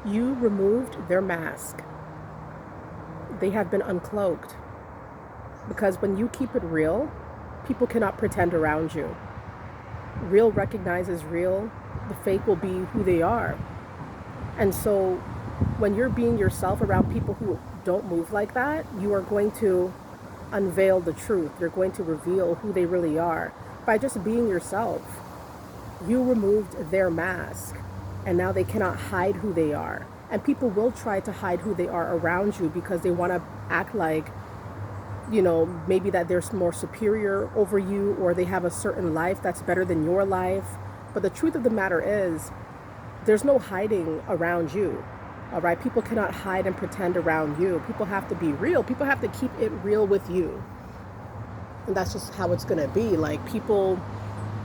You removed their mask. They have been uncloaked. Because when you keep it real, people cannot pretend around you. Real recognizes real. The fake will be who they are. And so when you're being yourself around people who don't move like that, you are going to unveil the truth. You're going to reveal who they really are by just being yourself. You removed their mask, and now they cannot hide who they are. And people will try to hide who they are around you because they want to act like, maybe that they're more superior over you, or they have a certain life that's better than your life. But the truth of the matter is, there's no hiding around you. All right, people cannot hide and pretend around you. People have to be real. People have to keep it real with you. And that's just how it's going to be. Like, people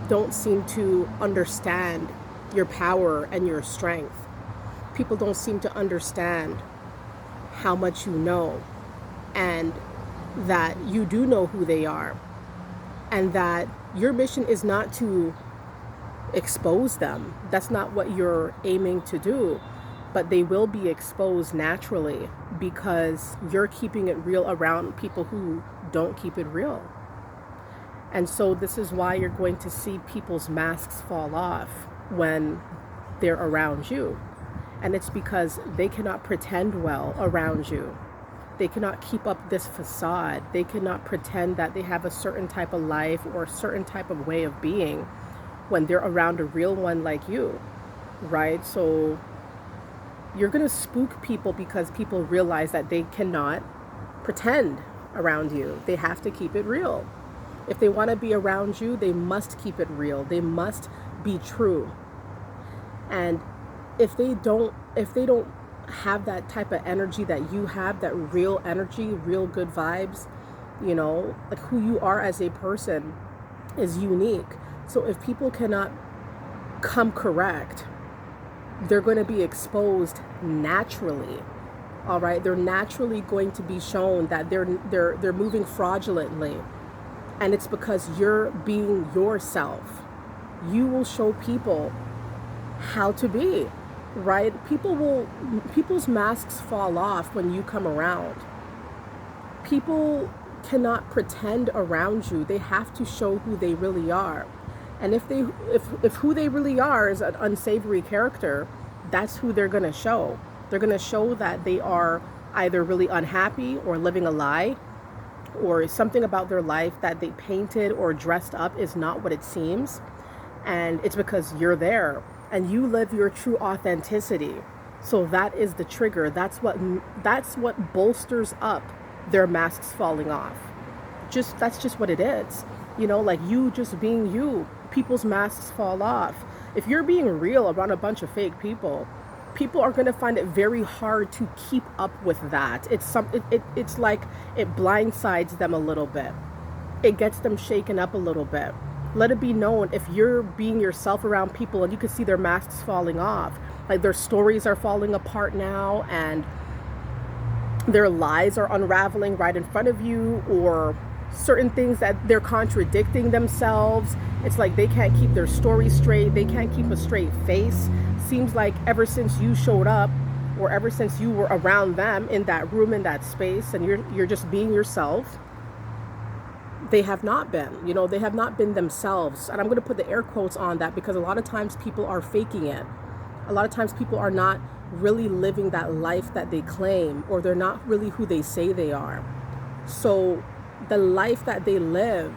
don't seem to understand your power and your strength. People don't seem to understand how much you know, and that you do know who they are, and that your mission is not to expose them. That's not what you're aiming to do. But they will be exposed naturally because you're keeping it real around people who don't keep it real. And so this is why you're going to see people's masks fall off when they're around you. And it's because they cannot pretend well around you. They cannot keep up this facade. They cannot pretend that they have a certain type of life or a certain type of way of being when they're around a real one like you, right? So you're going to spook people because people realize that they cannot pretend around you. They have to keep it real. If they want to be around you, they must keep it real. They must be true. And if they don't have that type of energy that you have, that real energy, real good vibes, like who you are as a person is unique. So if people cannot come correct, they're going to be exposed naturally. All right, they're naturally going to be shown that they're moving fraudulently, and it's because you're being yourself. You will show people how to be, right? People's masks fall off when you come around. People cannot pretend around you. They have to show who they really are. And if who they really are is an unsavory character, that's who they're going to show. They're going to show that they are either really unhappy or living a lie, or something about their life that they painted or dressed up is not what it seems. And it's because you're there and you live your true authenticity. So that is the trigger. That's what bolsters up their masks falling off. That's just what it is. Like you just being you, people's masks fall off. If you're being real around a bunch of fake people, people are going to find it very hard to keep up with that. It's like it blindsides them a little bit. It gets them shaken up a little bit. Let it be known, if you're being yourself around people and you can see their masks falling off, like their stories are falling apart now and their lies are unraveling right in front of you, or certain things that they're contradicting themselves. It's like they can't keep their story straight. They can't keep a straight face. Seems like ever since you showed up, or ever since you were around them in that room, in that space, and you're just being yourself, they have not been. They have not been themselves. And I'm going to put the air quotes on that because a lot of times people are faking it. A lot of times people are not really living that life that they claim, or they're not really who they say they are. So the life that they live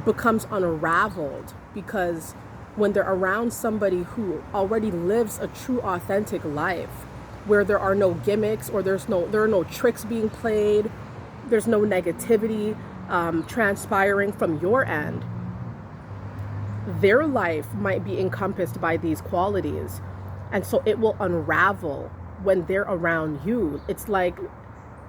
becomes unraveled because when they're around somebody who already lives a true authentic life, where there are no gimmicks, or there are no tricks being played, there's no negativity transpiring from your end, their life might be encompassed by these qualities, and so it will unravel when they're around you. It's like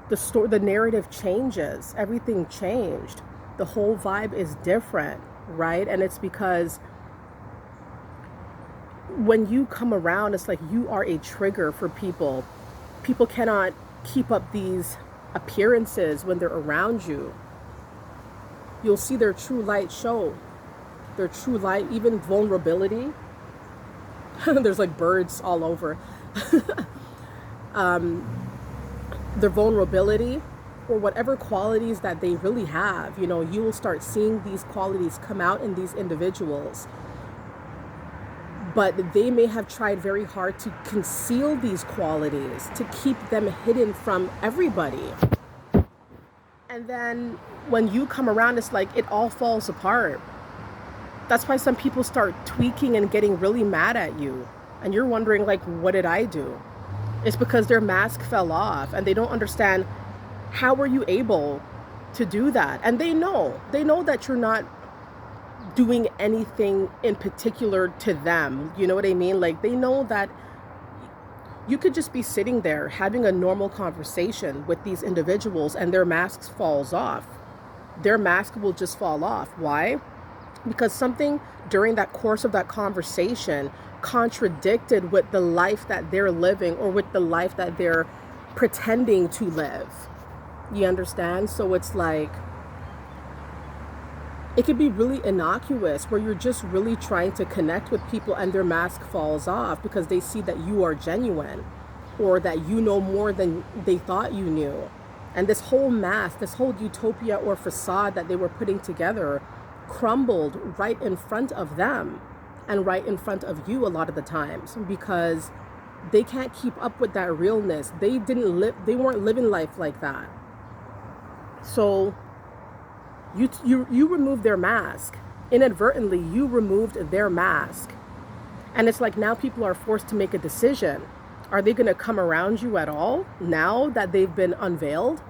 the narrative changes, everything changed, the whole vibe is different, right? And it's because when you come around, it's like you are a trigger for people. People cannot keep up these appearances when they're around you. You'll see their true light show, their true light, even vulnerability. There's like birds all over. their vulnerability, or whatever qualities that they really have. You know, you will start seeing these qualities come out in these individuals, but they may have tried very hard to conceal these qualities, to keep them hidden from everybody. And then when you come around, it's like it all falls apart. That's why some people start tweaking and getting really mad at you. And you're wondering, like, what did I do? It's because their mask fell off and they don't understand, how were you able to do that? And they know that you're not doing anything in particular to them. You know what I mean? Like, they know that you could just be sitting there having a normal conversation with these individuals and their masks falls off. Their mask will just fall off. Why? Because something during that course of that conversation contradicted with the life that they're living, or with the life that they're pretending to live. You understand? So it's like, it could be really innocuous, where you're just really trying to connect with people and their mask falls off because they see that you are genuine, or that you know more than they thought you knew. And this whole mask, this whole utopia or facade that they were putting together crumbled right in front of them and right in front of you a lot of the times, because they can't keep up with that realness. They weren't living life like that. So you removed their mask. Inadvertently, you removed their mask. And it's like, now people are forced to make a decision. Are they going to come around you at all now that they've been unveiled?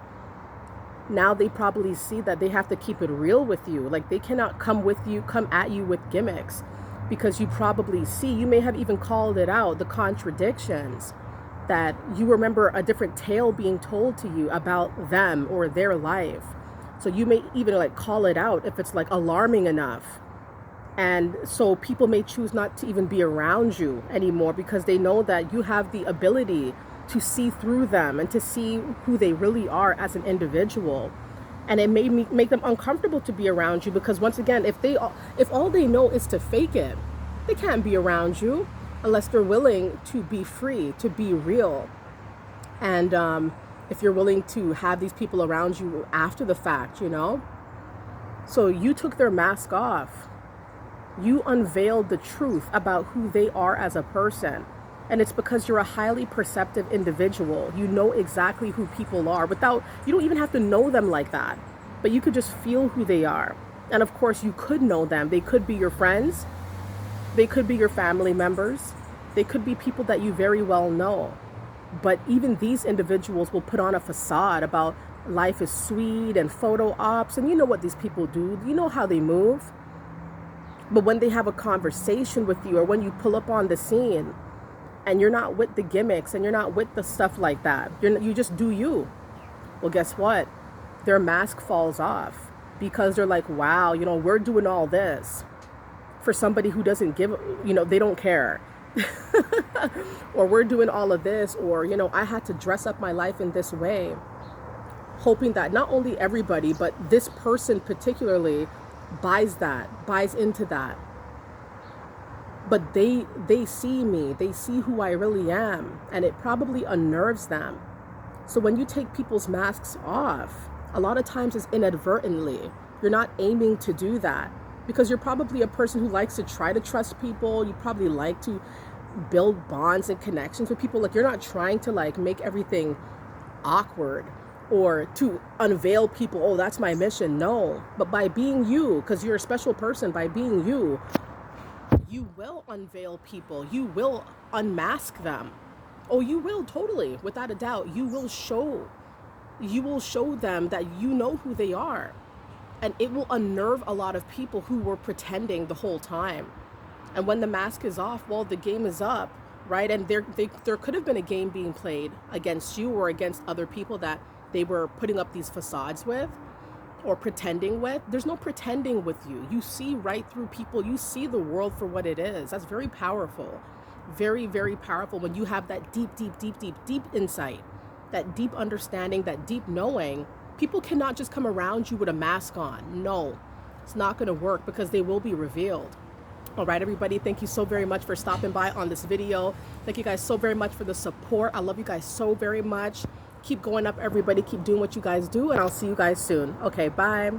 Now they probably see that they have to keep it real with you. Like, they cannot come at you with gimmicks, because you probably see, you may have even called it out, the contradictions, that you remember a different tale being told to you about them or their life. So you may even like call it out if it's like alarming enough. And so people may choose not to even be around you anymore, because they know that you have the ability to see through them and to see who they really are as an individual. And it may make them uncomfortable to be around you, because once again, if all they know is to fake it, they can't be around you unless they're willing to be free, to be real. And if you're willing to have these people around you after the fact, you know. So you took their mask off. You unveiled the truth about who they are as a person. And it's because you're a highly perceptive individual. You know exactly who people are you don't even have to know them like that, but you could just feel who they are. And of course, you could know them. They could be your friends. They could be your family members. They could be people that you very well know. But even these individuals will put on a facade about life is sweet and photo ops. And you know what these people do. You know how they move. But when they have a conversation with you, or when you pull up on the scene, and you're not with the gimmicks and you're not with the stuff like that, you just do you. Well, guess what? Their mask falls off, because they're like, wow, you know, we're doing all this for somebody who doesn't give, you know, they don't care. Or we're doing all of this, or, you know, I had to dress up my life in this way, hoping that not only everybody, but this person particularly buys into that. But they see me, they see who I really am, and it probably unnerves them. So when you take people's masks off, a lot of times it's inadvertently. You're not aiming to do that, because you're probably a person who likes to try to trust people. You probably like to build bonds and connections with people. Like, you're not trying to like make everything awkward or to unveil people. Oh, that's my mission. No, but by being you, because you're a special person, by being you, you will unveil people. You will unmask them. Oh, you will, totally, without a doubt. You will show them that you know who they are. And it will unnerve a lot of people who were pretending the whole time. And when the mask is off, well, the game is up, right? And there could have been a game being played against you or against other people that they were putting up these facades with or pretending with. There's no pretending with you. You see right through people. You see the world for what it is. That's very powerful. Very, very powerful when you have that deep insight, that deep understanding, that deep knowing. People cannot just come around you with a mask on. No, it's not going to work, because they will be revealed. All right, everybody, thank you so very much for stopping by on this video. Thank you guys so very much for the support. I love you guys so very much. Keep going up, everybody. Keep doing what you guys do, and I'll see you guys soon. Okay, bye.